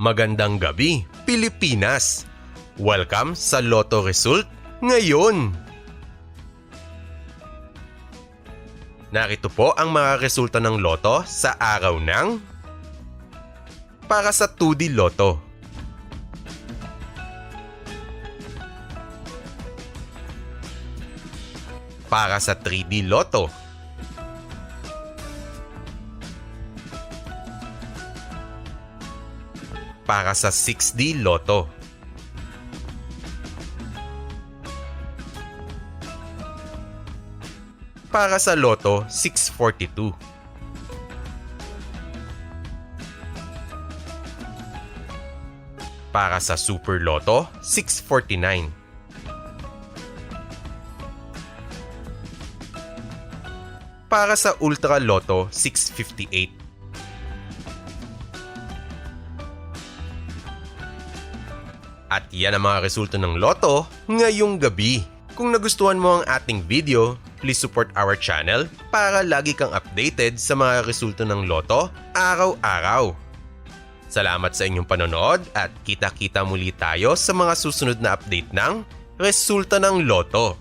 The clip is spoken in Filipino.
Magandang gabi, Pilipinas! Welcome sa Lotto Result ngayon! Narito po ang mga resulta ng Lotto sa araw ng para sa 2D Lotto. Para sa 3D Lotto. Para sa 6D Lotto. Para sa Lotto 642. Para sa Super Lotto 649. Para sa Ultra Lotto 658. At yan ang mga resulta ng Lotto ngayong gabi. Kung nagustuhan mo ang ating video, please support our channel para lagi kang updated sa mga resulta ng Lotto araw-araw. Salamat sa inyong panonood at kita-kita muli tayo sa mga susunod na update ng resulta ng Lotto.